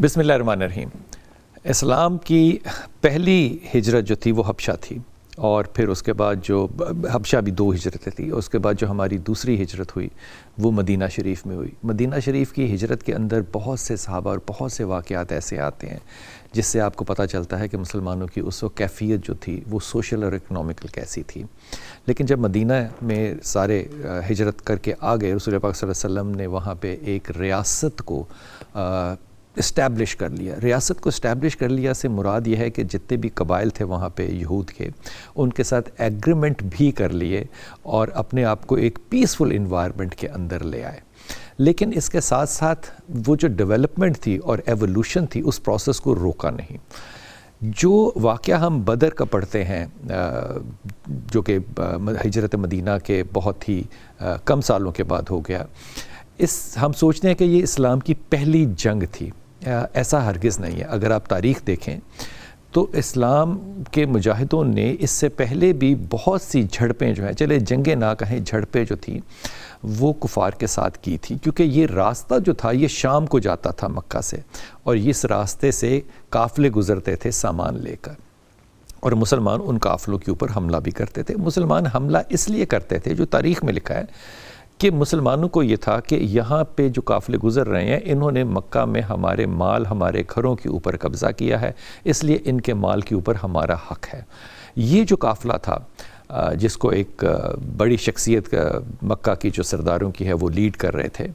بسم اللہ الرحمن الرحیم۔ اسلام کی پہلی ہجرت جو تھی وہ حبشہ تھی، اور پھر اس کے بعد جو حبشہ بھی 2 ہجرتیں تھیں، اس کے بعد جو ہماری دوسری ہجرت ہوئی وہ مدینہ شریف میں ہوئی۔ مدینہ شریف کی ہجرت کے اندر بہت سے صحابہ اور بہت سے واقعات ایسے آتے ہیں جس سے آپ کو پتہ چلتا ہے کہ مسلمانوں کی اس وقت کیفیت جو تھی وہ سوشل اور اکنامکل کیسی تھی۔ لیکن جب مدینہ میں سارے ہجرت کر کے آ گئے، رسول پاک صلی اللہ علیہ وسلم نے وہاں پہ ایک ریاست کو اسٹیبلش کر لیا۔ ریاست کو اسٹیبلش کر لیا سے مراد یہ ہے کہ جتنے بھی قبائل تھے وہاں پہ یہود کے، ان کے ساتھ ایگریمنٹ بھی کر لیے اور اپنے آپ کو ایک پیسفل انوائرمنٹ کے اندر لے آئے۔ لیکن اس کے ساتھ ساتھ وہ جو ڈیولپمنٹ تھی اور ایولیوشن تھی اس پروسیس کو روکا نہیں۔ جو واقعہ ہم بدر کا پڑھتے ہیں جو کہ ہجرت مدینہ کے بہت ہی کم سالوں کے بعد ہو گیا، ہم سوچتے ہیں کہ یہ اسلام کی پہلی جنگ تھی۔ ایسا ہرگز نہیں ہے۔ اگر آپ تاریخ دیکھیں تو اسلام کے مجاہدوں نے اس سے پہلے بھی بہت سی جھڑپیں جو ہیں، چلے جنگیں نہ کہیں، جھڑپیں جو تھیں وہ کفار کے ساتھ کی تھی، کیونکہ یہ راستہ جو تھا یہ شام کو جاتا تھا مکہ سے، اور اس راستے سے قافلے گزرتے تھے سامان لے کر، اور مسلمان ان قافلوں کے اوپر حملہ بھی کرتے تھے۔ مسلمان حملہ اس لیے کرتے تھے، جو تاریخ میں لکھا ہے کہ مسلمانوں کو یہ تھا کہ یہاں پہ جو قافلے گزر رہے ہیں انہوں نے مکہ میں ہمارے مال، ہمارے گھروں کے اوپر قبضہ کیا ہے، اس لیے ان کے مال کے اوپر ہمارا حق ہے۔ یہ جو قافلہ تھا جس کو ایک بڑی شخصیت مکہ کی جو سرداروں کی ہے وہ لیڈ کر رہے تھے،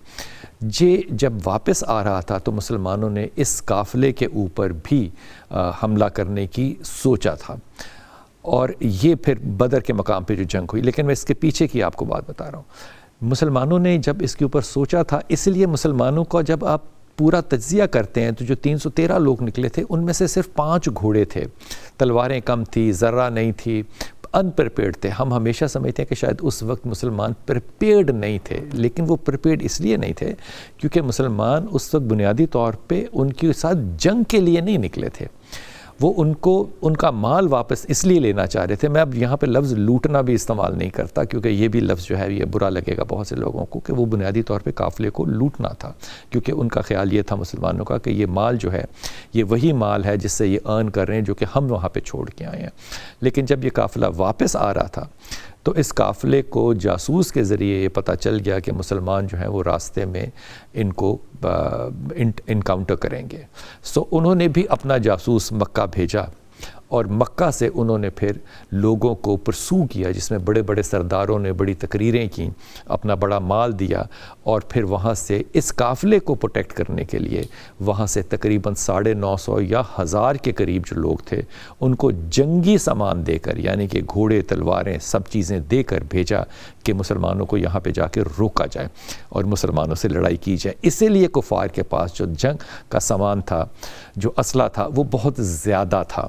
یہ جب واپس آ رہا تھا تو مسلمانوں نے اس قافلے کے اوپر بھی حملہ کرنے کی سوچا تھا، اور یہ پھر بدر کے مقام پہ جو جنگ ہوئی۔ لیکن میں اس کے پیچھے کی آپ کو بات بتا رہا ہوں۔ مسلمانوں نے جب اس کے اوپر سوچا تھا، اس لیے مسلمانوں کا جب آپ پورا تجزیہ کرتے ہیں تو جو 313 لوگ نکلے تھے ان میں سے صرف 5 گھوڑے تھے، تلواریں کم تھی، ذرہ نہیں تھی، ان پریپیئرڈ تھے۔ ہم ہمیشہ سمجھتے ہیں کہ شاید اس وقت مسلمان پریپیئرڈ نہیں تھے، لیکن وہ پریپیئرڈ اس لیے نہیں تھے کیونکہ مسلمان اس وقت بنیادی طور پہ ان کے ساتھ جنگ کے لیے نہیں نکلے تھے، وہ ان کا مال واپس اس لیے لینا چاہ رہے تھے۔ میں اب یہاں پہ لفظ لوٹنا بھی استعمال نہیں کرتا کیونکہ یہ بھی لفظ جو ہے یہ برا لگے گا بہت سے لوگوں کو کہ وہ بنیادی طور پہ قافلے کو لوٹنا تھا، کیونکہ ان کا خیال یہ تھا مسلمانوں کا کہ یہ مال جو ہے یہ وہی مال ہے جس سے یہ ارن کر رہے ہیں جو کہ ہم وہاں پہ چھوڑ کے آئے ہیں۔ لیکن جب یہ قافلہ واپس آ رہا تھا تو اس قافلے کو جاسوس کے ذریعے یہ پتہ چل گیا کہ مسلمان جو ہیں وہ راستے میں ان کو انکاؤنٹر کریں گے۔ انہوں نے بھی اپنا جاسوس مکہ بھیجا، اور مکہ سے انہوں نے پھر لوگوں کو پرسو کیا، جس میں بڑے بڑے سرداروں نے بڑی تقریریں کیں، اپنا بڑا مال دیا، اور پھر وہاں سے اس قافلے کو پروٹیکٹ کرنے کے لیے وہاں سے تقریباً 950 یا 1000 کے قریب جو لوگ تھے ان کو جنگی سامان دے کر، یعنی کہ گھوڑے، تلواریں، سب چیزیں دے کر بھیجا کہ مسلمانوں کو یہاں پہ جا کے روکا جائے اور مسلمانوں سے لڑائی کی جائے۔ اسی لیے کفار کے پاس جو جنگ کا سامان تھا، جو اسلحہ تھا، وہ بہت زیادہ تھا۔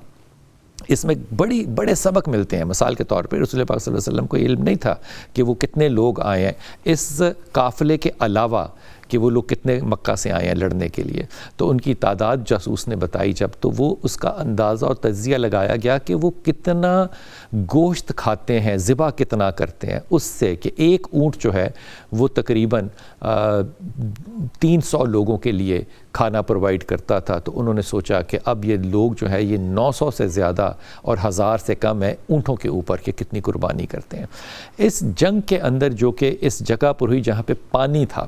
اس میں بڑے سبق ملتے ہیں۔ مثال کے طور پہ رسول پاک صلی اللہ علیہ وسلم کو علم نہیں تھا کہ وہ کتنے لوگ آئے ہیں، اس قافلے کے علاوہ کہ وہ لوگ کتنے مکہ سے آئے ہیں لڑنے کے لیے، تو ان کی تعداد جاسوس نے بتائی جب، تو وہ اس کا اندازہ اور تجزیہ لگایا گیا کہ وہ کتنا گوشت کھاتے ہیں، ذبح کتنا کرتے ہیں، اس سے کہ ایک اونٹ جو ہے وہ تقریباً 300 لوگوں کے لیے کھانا پرووائڈ کرتا تھا۔ تو انہوں نے سوچا کہ اب یہ لوگ جو ہے یہ 900 سے زیادہ اور 1000 سے کم ہے اونٹوں کے اوپر کہ کتنی قربانی کرتے ہیں۔ اس جنگ کے اندر جو کہ اس جگہ پر ہوئی جہاں پہ پانی تھا،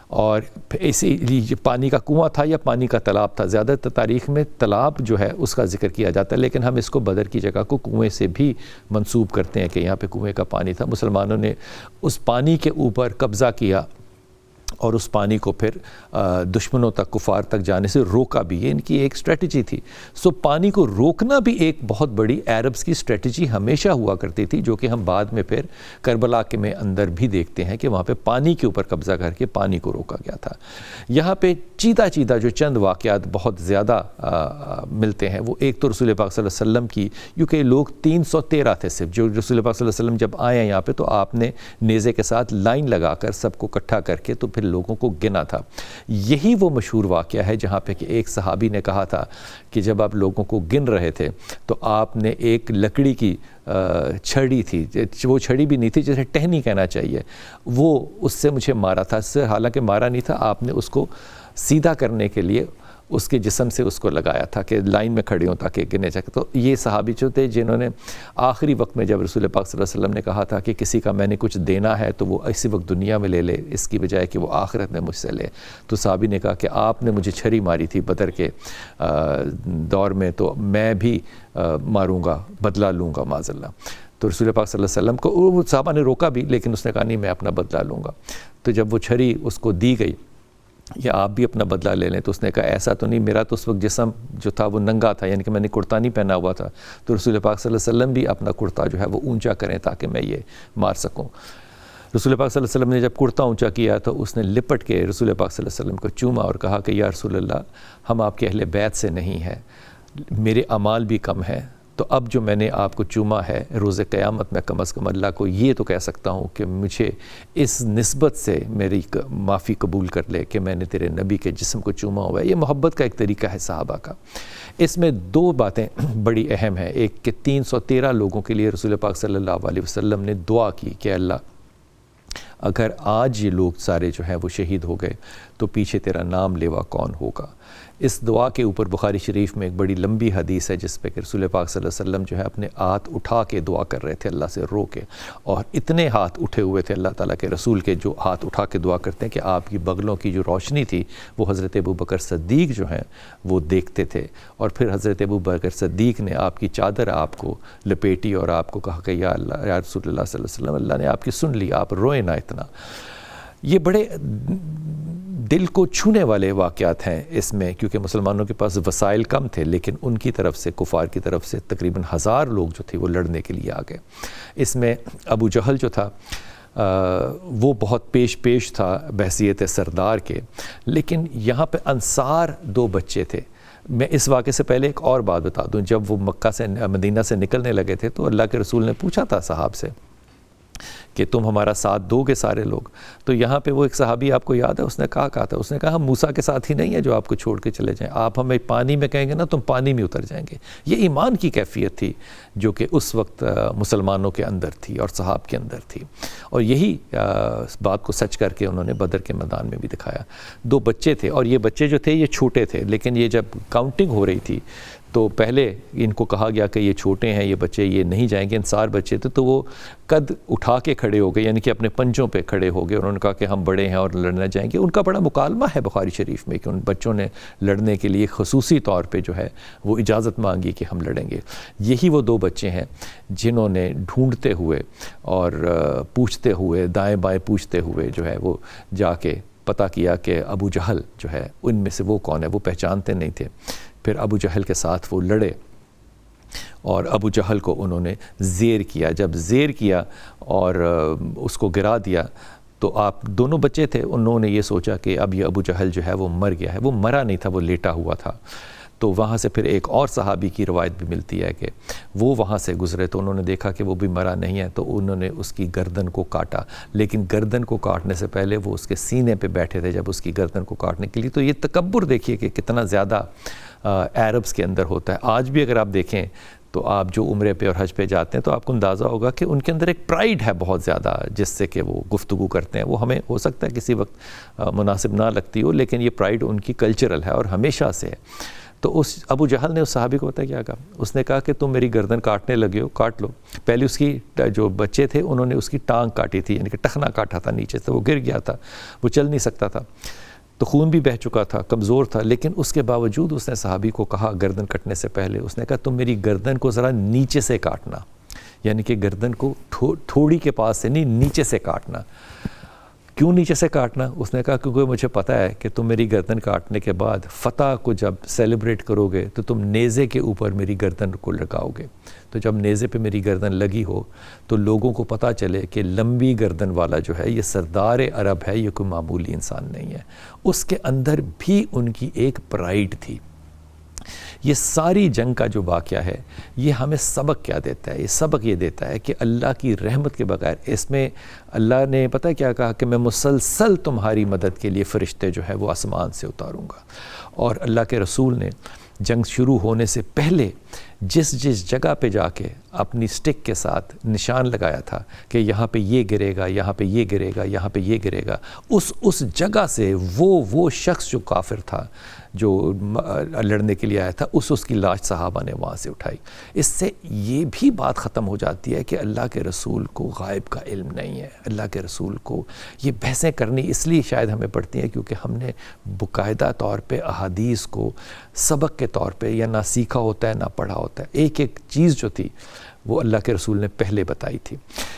اور اسی لیے پانی کا کنواں تھا یا پانی کا تالاب تھا، زیادہ تر تاریخ میں تالاب جو ہے اس کا ذکر کیا جاتا ہے، لیکن ہم اس کو بدر کی جگہ کو کنویں سے بھی منسوب کرتے ہیں کہ یہاں پہ کنویں کا پانی تھا۔ مسلمانوں نے اس پانی کے اوپر قبضہ کیا اور اس پانی کو پھر دشمنوں تک، کفار تک جانے سے روکا بھی۔ یہ ان کی ایک اسٹریٹجی تھی۔ پانی کو روکنا بھی ایک بہت بڑی عربز کی اسٹریٹجی ہمیشہ ہوا کرتی تھی، جو کہ ہم بعد میں پھر کربلا کے میں اندر بھی دیکھتے ہیں کہ وہاں پہ پانی کے اوپر قبضہ کر کے پانی کو روکا گیا تھا۔ یہاں پہ چیدہ جو چند واقعات بہت زیادہ ملتے ہیں، وہ ایک تو رسول پاک صلی اللہ علیہ وسلم کی، کیونکہ لوگ 313 تھے صرف، جو رسول پاک صلی اللہ علیہ وسلم جب آئے ہیں یہاں پہ تو آپ نے نیزے کے ساتھ لائن لگا کر سب کو اکٹھا کر کے تو پھر لوگوں کو گنا تھا۔ یہی وہ مشہور واقعہ ہے جہاں پہ کہ ایک صحابی نے کہا تھا کہ جب آپ لوگوں کو گن رہے تھے تو آپ نے ایک لکڑی کی چھڑی تھی، وہ چھڑی بھی نہیں تھی، جیسے ٹہنی کہنا چاہیے، وہ اس سے مجھے مارا تھا، اس سے حالانکہ مارا نہیں تھا، آپ نے اس کو سیدھا کرنے کے لیے اس کے جسم سے اس کو لگایا تھا کہ لائن میں کھڑے ہوں تاکہ گرنے جائے. تو یہ صحابی جو تھے جنہوں نے آخری وقت میں جب رسول پاک صلی اللہ علیہ وسلم نے کہا تھا کہ کسی کا میں نے کچھ دینا ہے تو وہ اسی وقت دنیا میں لے لے اس کی بجائے کہ وہ آخرت میں مجھ سے لے, تو صحابی نے کہا کہ آپ نے مجھے چھری ماری تھی بدر کے دور میں, تو میں بھی ماروں گا, بدلہ لوں گا معاذ اللہ. تو رسول پاک صلی اللہ علیہ وسلم کو وہ صحابہ نے روکا بھی, لیکن اس نے کہا نہیں میں اپنا بدلہ لوں گا. تو جب وہ چھری اس کو دی گئی یا آپ بھی اپنا بدلہ لے لیں, تو اس نے کہا ایسا تو نہیں, میرا تو اس وقت جسم جو تھا وہ ننگا تھا, یعنی کہ میں نے کرتا نہیں پہنا ہوا تھا, تو رسول پاک صلی اللہ علیہ وسلم بھی اپنا کرتا جو ہے وہ اونچا کریں تاکہ میں یہ مار سکوں. رسول پاک صلی اللہ علیہ وسلم نے جب کرتا اونچا کیا تو اس نے لپٹ کے رسول پاک صلی اللہ علیہ وسلم کو چوما اور کہا کہ یا رسول اللہ, ہم آپ کے اہل بیت سے نہیں ہیں, میرے اعمال بھی کم ہیں, تو اب جو میں نے آپ کو چوما ہے روز قیامت میں کم از کم اللہ کو یہ تو کہہ سکتا ہوں کہ مجھے اس نسبت سے میری معافی قبول کر لے کہ میں نے تیرے نبی کے جسم کو چوما ہوا ہے. یہ محبت کا ایک طریقہ ہے صحابہ کا. اس میں دو باتیں بڑی اہم ہیں. ایک کہ 313 لوگوں کے لیے رسول پاک صلی اللہ علیہ وسلم نے دعا کی کہ اللہ اگر آج یہ لوگ سارے جو ہیں وہ شہید ہو گئے تو پیچھے تیرا نام لیوا کون ہوگا. اس دعا کے اوپر بخاری شریف میں ایک بڑی لمبی حدیث ہے جس پہ کہ رسول پاک صلی اللہ علیہ وسلم جو ہے اپنے ہاتھ اٹھا کے دعا کر رہے تھے اللہ سے رو کے, اور اتنے ہاتھ اٹھے ہوئے تھے اللہ تعالیٰ کے رسول کے جو ہاتھ اٹھا کے دعا کرتے ہیں کہ آپ کی بغلوں کی جو روشنی تھی وہ حضرت ابوبکر صدیق جو ہیں وہ دیکھتے تھے, اور پھر حضرت ابوبکر صدیق نے آپ کی چادر آپ کو لپیٹی اور آپ کو کہا کہ یا اللہ یا رسول اللہ صلی اللہ علیہ وسلم, اللہ نے آپ کی سن لی, آپ روئے نہ اتنا. یہ بڑے دل کو چھونے والے واقعات ہیں اس میں, کیونکہ مسلمانوں کے پاس وسائل کم تھے, لیکن ان کی طرف سے کفار کی طرف سے تقریباً 1000 لوگ جو تھے وہ لڑنے کے لیے آ گئے. اس میں ابو جہل جو تھا وہ بہت پیش تھا بحیثیت سردار کے, لیکن یہاں پہ انصار 2 بچے تھے. میں اس واقعے سے پہلے ایک اور بات بتا دوں. جب وہ مکہ سے مدینہ سے نکلنے لگے تھے تو اللہ کے رسول نے پوچھا تھا صحاب سے کہ تم ہمارا ساتھ دو گے سارے لوگ. تو یہاں پہ وہ ایک صحابی آپ کو یاد ہے, اس نے کہا تھا, اس نے کہا ہم موسیٰ کے ساتھ ہی نہیں ہیں جو آپ کو چھوڑ کے چلے جائیں, آپ ہمیں پانی میں کہیں گے نا تم پانی میں اتر جائیں گے. یہ ایمان کی کیفیت تھی جو کہ اس وقت مسلمانوں کے اندر تھی اور صحاب کے اندر تھی, اور یہی بات کو سچ کر کے انہوں نے بدر کے میدان میں بھی دکھایا. 2 بچے تھے, اور یہ بچے جو تھے یہ چھوٹے تھے, لیکن یہ جب کاؤنٹنگ ہو رہی تھی تو پہلے ان کو کہا گیا کہ یہ چھوٹے ہیں, یہ بچے یہ نہیں جائیں گے. انصار بچے تھے تو وہ قد اٹھا کے کھڑے ہو گئے, یعنی کہ اپنے پنجوں پہ کھڑے ہو گئے. انہوں نے کہا کہ ہم بڑے ہیں اور لڑنا جائیں گے. ان کا بڑا مکالمہ ہے بخاری شریف میں کہ ان بچوں نے لڑنے کے لیے خصوصی طور پہ جو ہے وہ اجازت مانگی کہ ہم لڑیں گے. یہی وہ 2 بچے ہیں جنہوں نے ڈھونڈتے ہوئے اور پوچھتے ہوئے, دائیں بائیں پوچھتے ہوئے جو ہے وہ جا کے پتہ کیا کہ ابو جہل جو ہے ان میں سے وہ کون ہے. وہ پہچانتے نہیں تھے. پھر ابو جہل کے ساتھ وہ لڑے اور ابو جہل کو انہوں نے زیر کیا. جب زیر کیا اور اس کو گرا دیا تو آپ دونوں بچے تھے, انہوں نے یہ سوچا کہ اب یہ ابو جہل جو ہے وہ مر گیا ہے. وہ مرا نہیں تھا, وہ لیٹا ہوا تھا. تو وہاں سے پھر ایک اور صحابی کی روایت بھی ملتی ہے کہ وہ وہاں سے گزرے تو انہوں نے دیکھا کہ وہ بھی مرا نہیں ہے, تو انہوں نے اس کی گردن کو کاٹا. لیکن گردن کو کاٹنے سے پہلے وہ اس کے سینے پہ بیٹھے تھے جب اس کی گردن کو کاٹنے کے لیے. تو یہ تکبر دیکھیے کہ کتنا زیادہ عربس کے اندر ہوتا ہے. آج بھی اگر آپ دیکھیں تو آپ جو عمرے پہ اور حج پہ جاتے ہیں تو آپ کو اندازہ ہوگا کہ ان کے اندر ایک پرائیڈ ہے بہت زیادہ, جس سے کہ وہ گفتگو کرتے ہیں. وہ ہمیں ہو سکتا ہے کسی وقت مناسب نہ لگتی ہو, لیکن یہ پرائیڈ ان کی کلچرل ہے اور ہمیشہ سے ہے. تو اس ابو جہل نے اس صحابی کو پتہ کیا کہا, اس نے کہا کہ تم میری گردن کاٹنے لگے ہو, کاٹ لو. پہلے اس کی جو بچے تھے انہوں نے اس کی ٹانگ کاٹی تھی, یعنی کہ ٹخنا کاٹا تھا نیچے سے, وہ گر گیا تھا, وہ چل نہیں سکتا تھا, تو خون بھی بہہ چکا تھا, کمزور تھا. لیکن اس کے باوجود اس نے صحابی کو کہا گردن کٹنے سے پہلے, اس نے کہا تم میری گردن کو ذرا نیچے سے کاٹنا, یعنی کہ گردن کو تھوڑی کے پاس سے نہیں نیچے سے کاٹنا. کیوں نیچے سے کاٹنا؟ اس نے کہا کیونکہ مجھے پتہ ہے کہ تم میری گردن کاٹنے کے بعد فتح کو جب سیلیبریٹ کرو گے تو تم نیزے کے اوپر میری گردن کو لگاؤ گے. تو جب نیزے پہ میری گردن لگی ہو تو لوگوں کو پتہ چلے کہ لمبی گردن والا جو ہے یہ سردار عرب ہے, یہ کوئی معمولی انسان نہیں ہے. اس کے اندر بھی ان کی ایک پرائیڈ تھی. یہ ساری جنگ کا جو واقعہ ہے یہ ہمیں سبق کیا دیتا ہے؟ یہ سبق یہ دیتا ہے کہ اللہ کی رحمت کے بغیر, اس میں اللہ نے پتہ کیا کہا کہ میں مسلسل تمہاری مدد کے لیے فرشتے جو ہے وہ آسمان سے اتاروں گا. اور اللہ کے رسول نے جنگ شروع ہونے سے پہلے جس جس جگہ پہ جا کے اپنی سٹک کے ساتھ نشان لگایا تھا کہ یہاں پہ یہ گرے گا، یہاں پہ یہ گرے گا، یہاں پہ یہ گرے گا، اس جگہ سے وہ شخص جو کافر تھا، جو لڑنے کے لیے آیا تھا، اس کی لاش صحابہ نے وہاں سے اٹھائی۔ اس سے یہ بھی بات ختم ہو جاتی ہے کہ اللہ کے رسول کو غائب کا علم نہیں ہے۔ اللہ کے رسول کو یہ بحثیں کرنی اس لیے شاید ہمیں پڑتی ہیں کیونکہ ہم نے باقاعدہ طور پہ احادیث کو سبق کے طور پہ یا نہ سیکھا ہوتا ہے نہ پڑھا ہوتا ہے۔ ایک ایک چیز جو تھی وہ اللہ کے رسول نے پہلے بتائی تھی،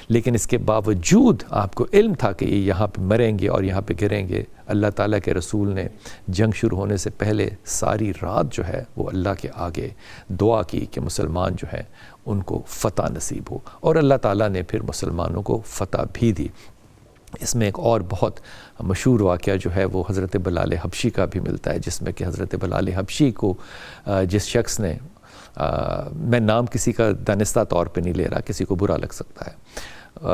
لیکن اس کے باوجود آپ کو علم تھا کہ یہ یہاں پہ مریں گے اور یہاں پہ گریں گے۔ اللہ تعالیٰ کے رسول نے جنگ شروع ہونے سے پہلے ساری رات جو ہے وہ اللہ کے آگے دعا کی کہ مسلمان جو ہے ان کو فتح نصیب ہو، اور اللہ تعالیٰ نے پھر مسلمانوں کو فتح بھی دی۔ اس میں ایک اور بہت مشہور واقعہ جو ہے وہ حضرت بلال حبشی کا بھی ملتا ہے، جس میں کہ حضرت بلال حبشی کو جس شخص نے میں نام کسی کا دانستہ طور پہ نہیں لے رہا، کسی کو برا لگ سکتا ہے،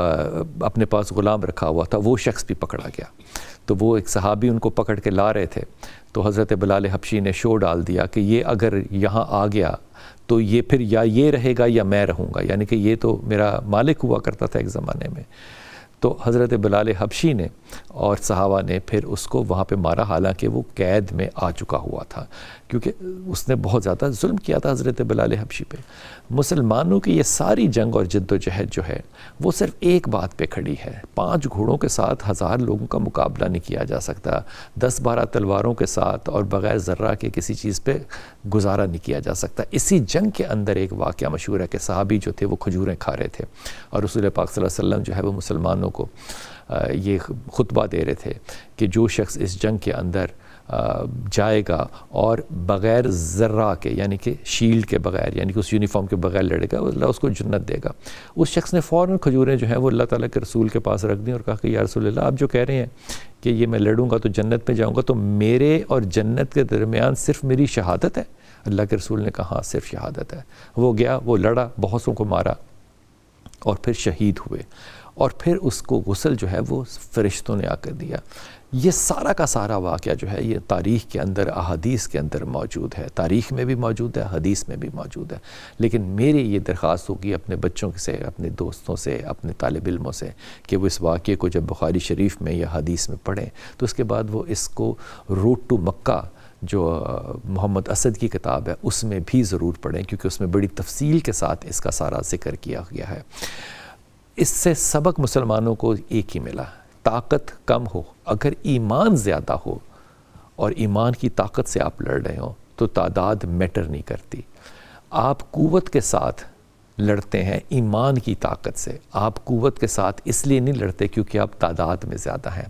اپنے پاس غلام رکھا ہوا تھا، وہ شخص بھی پکڑا گیا۔ تو وہ ایک صحابی ان کو پکڑ کے لا رہے تھے، تو حضرت بلال حبشی نے شور ڈال دیا کہ یہ اگر یہاں آ گیا تو یہ پھر یا یہ رہے گا یا میں رہوں گا، یعنی کہ یہ تو میرا مالک ہوا کرتا تھا ایک زمانے میں۔ تو حضرت بلال حبشی نے اور صحابہ نے پھر اس کو وہاں پہ مارا، حالانکہ وہ قید میں آ چکا ہوا تھا، کیونکہ اس نے بہت زیادہ ظلم کیا تھا حضرت بلال حبشی پہ۔ مسلمانوں کی یہ ساری جنگ اور جد و جہد جو ہے وہ صرف ایک بات پہ کھڑی ہے، 5 گھوڑوں کے ساتھ 1000 لوگوں کا مقابلہ نہیں کیا جا سکتا، 10-12 تلواروں کے ساتھ اور بغیر ذرہ کے کسی چیز پہ گزارا نہیں کیا جا سکتا۔ اسی جنگ کے اندر ایک واقعہ مشہور ہے کہ صحابی جو تھے وہ کھجوریں کھا رہے تھے، اور رسول پاک صلی اللہ علیہ وسلم جو ہے وہ مسلمانوں کو یہ خطبہ دے رہے تھے کہ جو شخص اس جنگ کے اندر جائے گا اور بغیر ذرہ کے، یعنی کہ شیلڈ کے بغیر، یعنی کہ اس یونیفارم کے بغیر لڑے گا، اللہ اس کو جنت دے گا۔ اس شخص نے فوراً کھجوریں جو ہیں وہ اللہ تعالیٰ کے رسول کے پاس رکھ دیں اور کہا کہ یا رسول اللہ، آپ جو کہہ رہے ہیں کہ یہ میں لڑوں گا تو جنت میں جاؤں گا، تو میرے اور جنت کے درمیان صرف میری شہادت ہے؟ اللہ کے رسول نے کہا ہاں صرف شہادت ہے۔ وہ گیا، وہ لڑا، بہت سوں کو مارا اور پھر شہید ہوئے، اور پھر اس کو غسل جو ہے وہ فرشتوں نے آ کر دیا۔ یہ سارا کا سارا واقعہ جو ہے یہ تاریخ کے اندر، احادیث کے اندر موجود ہے، تاریخ میں بھی موجود ہے، حدیث میں بھی موجود ہے۔ لیکن میری یہ درخواست ہوگی اپنے بچوں سے، اپنے دوستوں سے، اپنے طالب علموں سے کہ وہ اس واقعے کو جب بخاری شریف میں یا حدیث میں پڑھیں تو اس کے بعد وہ اس کو روڈ ٹو مکہ جو محمد اسد کی کتاب ہے اس میں بھی ضرور پڑھیں، کیونکہ اس میں بڑی تفصیل کے ساتھ اس کا سارا ذکر کیا گیا ہے۔ اس سے سبق مسلمانوں کو ایک ہی ملا، طاقت کم ہو، اگر ایمان زیادہ ہو اور ایمان کی طاقت سے آپ لڑ رہے ہوں تو تعداد میٹر نہیں کرتی۔ آپ قوت کے ساتھ لڑتے ہیں ایمان کی طاقت سے، آپ قوت کے ساتھ اس لیے نہیں لڑتے کیونکہ آپ تعداد میں زیادہ ہیں۔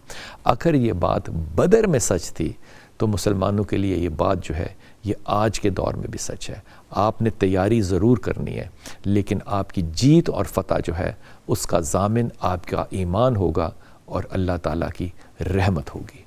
اگر یہ بات بدر میں سچ تھی تو مسلمانوں کے لیے یہ بات جو ہے یہ آج کے دور میں بھی سچ ہے۔ آپ نے تیاری ضرور کرنی ہے، لیکن آپ کی جیت اور فتح جو ہے اس کا ضامن آپ کا ایمان ہوگا اور اللہ تعالیٰ کی رحمت ہوگی۔